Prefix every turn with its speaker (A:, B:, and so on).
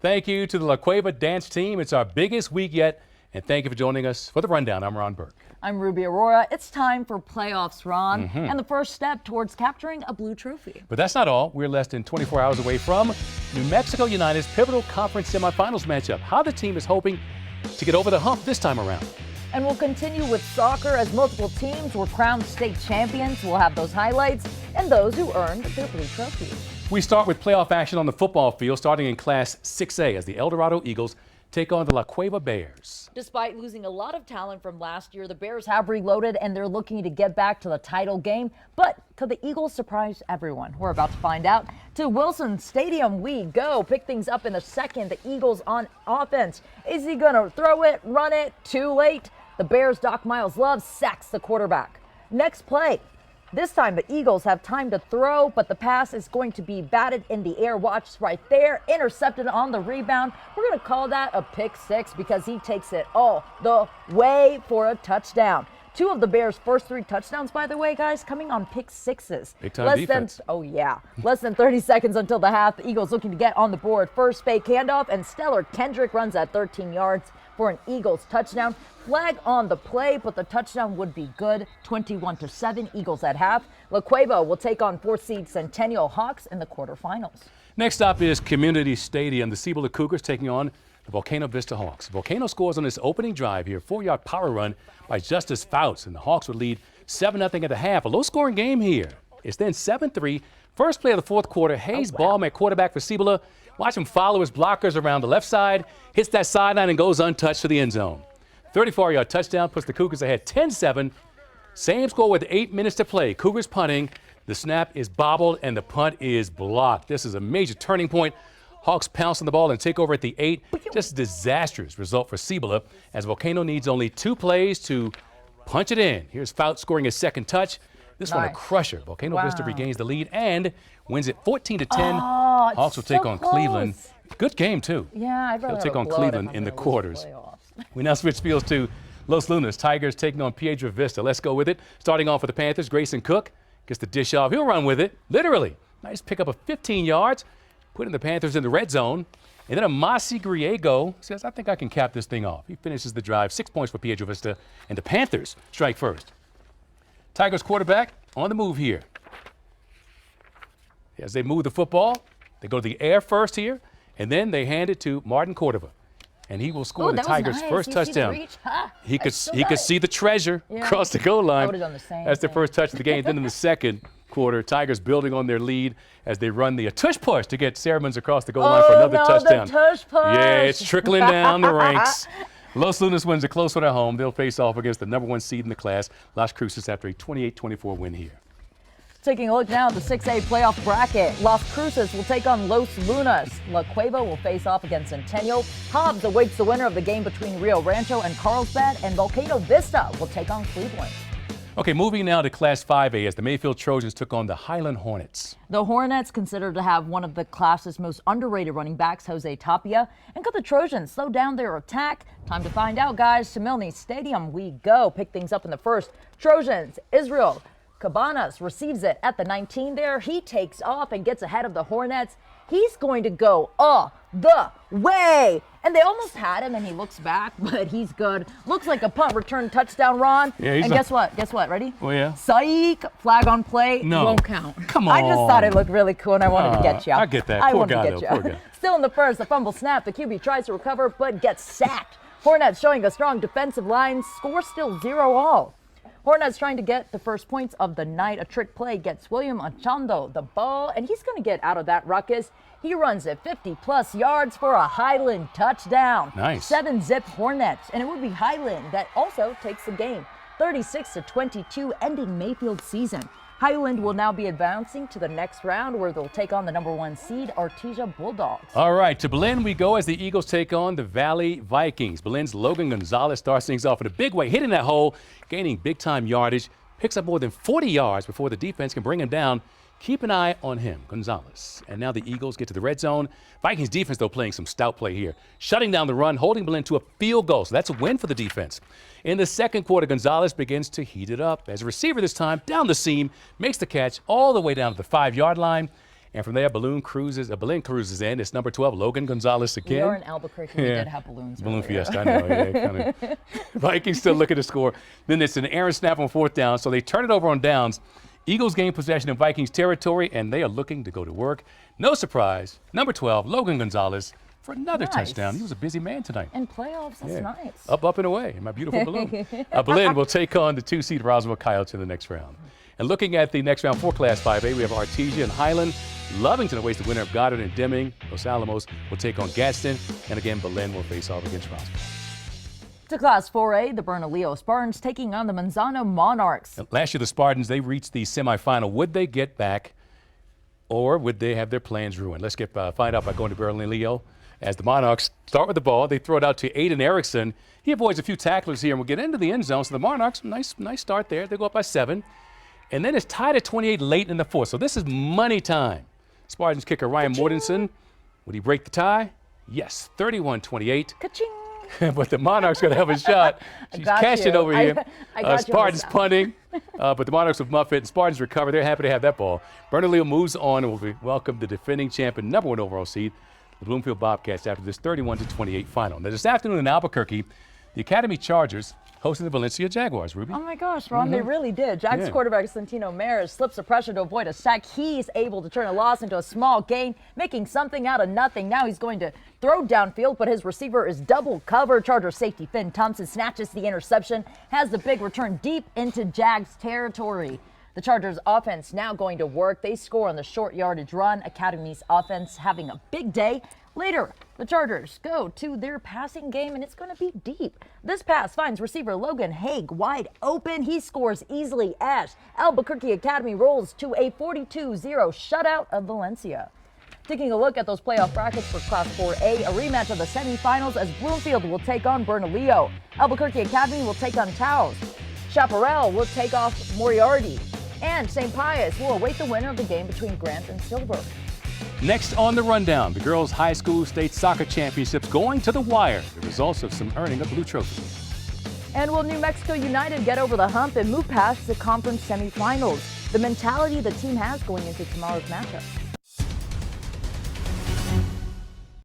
A: Thank you to the La Cueva dance team. It's our biggest week yet. And thank you for joining us for the Rundown. I'm Ron Burke.
B: I'm Ruby Aurora. It's time for playoffs, Ron, and the first step towards capturing a blue trophy.
A: But that's not all. We're less than 24 hours away from New Mexico United's pivotal conference semifinals matchup. How the team is hoping to get over the hump this time around.
B: And we'll continue with soccer as multiple teams were crowned state champions. We'll have those highlights and those who earned their blue trophies.
A: We start with playoff action on the football field, starting in Class 6A as the El Dorado Eagles take on the La Cueva Bears.
B: Despite losing a lot of talent from last year, the Bears have reloaded and they're looking to get back to the title game. But could the Eagles surprise everyone? We're about to find out. To Wilson Stadium we go. Pick things up in the second. The Eagles on offense. Is he going to throw it, run it? Too late. The Bears' Doc Miles Love sacks the quarterback. Next play. This time the Eagles have time to throw, but the pass is going to be batted in the air. Watch right there. Intercepted on the rebound. We're going to call that a pick six because he takes it all the way for a touchdown. Two of the Bears' first three touchdowns, by the way, guys, coming on pick sixes.
A: Big time defense.
B: Less than 30 seconds until the half. The Eagles looking to get on the board. First fake handoff, and Stellar Kendrick runs at 13 yards for an Eagles touchdown. Flag on the play, but the touchdown would be good. 21-7, Eagles at half. La Cueva will take on fourth seed Centennial Hawks in the quarterfinals.
A: Next up is Community Stadium. The Cibola Cougars taking on the Volcano Vista Hawks. Volcano scores on this opening drive here, 4-yard power run by Justice Fouts, and the Hawks would lead 7-0 at the half. A low-scoring game here. It's then 7-3. First play of the fourth quarter, Hayes Baum at quarterback for Cibola. Watch him follow his blockers around the left side, hits that sideline and goes untouched to the end zone. 34-yard touchdown puts the Cougars ahead 10-7. Same score with 8 minutes to play. Cougars punting. The snap is bobbled and the punt is blocked. This is a major turning point. Hawks pounce on the ball and take over at the 8. Just a disastrous result for Cibola as Volcano needs only 2 plays to punch it in. Here's Fouts scoring his second touch. This one a crusher. Volcano Vista regains the lead and wins it 14-10. Hawks will take on Cleveland. Good game, too.
B: Yeah, I'd rather
A: They'll take on Cleveland in the quarters. We now switch fields to Los Lunas. Tigers taking on Piedra Vista. Let's go with it. Starting off for the Panthers, Grayson Cook gets the dish off. He'll run with it, literally. Nice pickup of 15 yards, putting the Panthers in the red zone. And then Amasi Griego says, I think I can cap this thing off. He finishes the drive, 6 points for Piedra Vista, and the Panthers strike first. Tigers quarterback on the move here. As they move the football, they go to the air first here, and then they hand it to Martin Cordova. And he will score the Tigers' first touchdown. He could see the treasure across the goal line. That's the first touch of the game. Then in the second quarter, Tigers building on their lead as they run the tush push to get Ceremons across the goal line for another touchdown.
B: The tush push.
A: Yeah, it's trickling down the ranks. Los Lunas wins a close one at home. They'll face off against the #1 seed in the class, Las Cruces, after a 28-24 win here.
B: Taking a look now at the 6A playoff bracket, Las Cruces will take on Los Lunas. La Cueva will face off against Centennial. Hobbs awaits the winner of the game between Rio Rancho and Carlsbad, and Volcano Vista will take on Cleveland.
A: Okay, moving now to Class 5A as the Mayfield Trojans took on the Highland Hornets.
B: The Hornets, considered to have one of the class's most underrated running backs, Jose Tapia. And could the Trojans slow down their attack? Time to find out, guys. To Milne Stadium we go. Pick things up in the first. Trojans, Israel Cabanas receives it at the 19 there. He takes off and gets ahead of the Hornets. He's going to go all the way. And they almost had him, and he looks back, but he's good. Looks like a punt return touchdown, Ron.
A: Yeah,
B: and guess what? Guess what? Ready?
A: Oh, yeah.
B: Psych. Flag on play.
A: No.
B: Won't count.
A: Come on.
B: I just thought it looked really cool, and I wanted to get you.
A: I get that. Poor guy, though. Poor guy.
B: Still in the first, the fumble snap. The QB tries to recover, but gets sacked. Hornets showing a strong defensive line. Score still 0-all. Hornets trying to get the first points of the night. A trick play gets William Achando the ball, and he's going to get out of that ruckus. He runs it 50-plus yards for a Highland touchdown.
A: Nice.
B: 7-zip Hornets, and it would be Highland that also takes the game. 36-22, ending Mayfield's season. Highland will now be advancing to the next round where they'll take on the #1 seed, Artesia Bulldogs.
A: All right, to Belen we go as the Eagles take on the Valley Vikings. Belen's Logan Gonzalez starts things off in a big way, hitting that hole, gaining big-time yardage, picks up more than 40 yards before the defense can bring him down. Keep an eye on him, Gonzalez. And now the Eagles get to the red zone. Vikings defense, though, playing some stout play here. Shutting down the run, holding Belen to a field goal. So that's a win for the defense. In the second quarter, Gonzalez begins to heat it up. As a receiver this time, down the seam, makes the catch all the way down to the 5-yard line. And from there, Balloon cruises in. It's number 12, Logan Gonzalez again.
B: We are in Albuquerque. We did have balloons
A: Balloon
B: earlier.
A: Fiesta, I know. Yeah, kinda. Vikings still looking to score. Then it's an errant snap on 4th down, so they turn it over on downs. Eagles gain possession in Vikings territory, and they are looking to go to work. No surprise, number 12, Logan Gonzalez, for another
B: Nice.
A: touchdown. He was a busy man tonight.
B: In playoffs, that's nice.
A: Up and away in my beautiful Balloon. Berlin will take on the 2-seed Roswell Coyotes in the next round. And looking at the next round for Class 5A, we have Artesia and Highland. Lovington awaits the winner of Goddard and Deming. Los Alamos will take on Gadsden. And again, Berlin will face off against Roswell.
B: To Class 4A, the Bernalillo Spartans taking on the Manzano Monarchs.
A: Last year, the Spartans, they reached the semifinal. Would they get back, or would they have their plans ruined? Let's find out by going to Bernalillo. As the Monarchs start with the ball, they throw it out to Aiden Erickson. He avoids a few tacklers here and will get into the end zone. So the Monarchs, nice start there. They go up by 7. And then it's tied at 28 late in the 4th. So this is money time. Spartans kicker Ryan Mortensen. Would he break the tie? Yes, 31-28.
B: Ka-ching!
A: But the Monarchs going to have a shot. She's catching
B: you.
A: over here.
B: I got you on
A: Spartans
B: the sound.
A: punting, but the Monarchs will muff it, and Spartans recover. They're happy to have that ball. Bernalillo moves on and will welcome the defending champion, number 1 overall seed, the Bloomfield Bobcats, after this 31-28 final. Now this afternoon in Albuquerque, the Academy Chargers hosting the Valencia Jaguars. Ruby?
B: Oh my gosh, Ron, they really did. Jags quarterback Santino Maris slips the pressure to avoid a sack. He's able to turn a loss into a small gain, making something out of nothing. Now he's going to throw downfield, but his receiver is double covered. Charger safety Finn Thompson snatches the interception, has the big return deep into Jags territory. The Chargers offense now going to work. They score on the short yardage run. Academy's offense having a big day. Later, the Chargers go to their passing game, and it's going to be deep. This pass finds receiver Logan Haig wide open. He scores easily as Albuquerque Academy rolls to a 42-0 shutout of Valencia. Taking a look at those playoff brackets for Class 4A, a rematch of the semifinals as Bloomfield will take on Bernalillo. Albuquerque Academy will take on Taos. Chaparral will take off Moriarty. And St. Pius will await the winner of the game between Grant and Silver.
A: Next on the rundown, the girls' high school state soccer championships going to the wire. The results of some earning a blue trophy.
B: And will New Mexico United get over the hump and move past the conference semifinals? The mentality the team has going into tomorrow's matchup.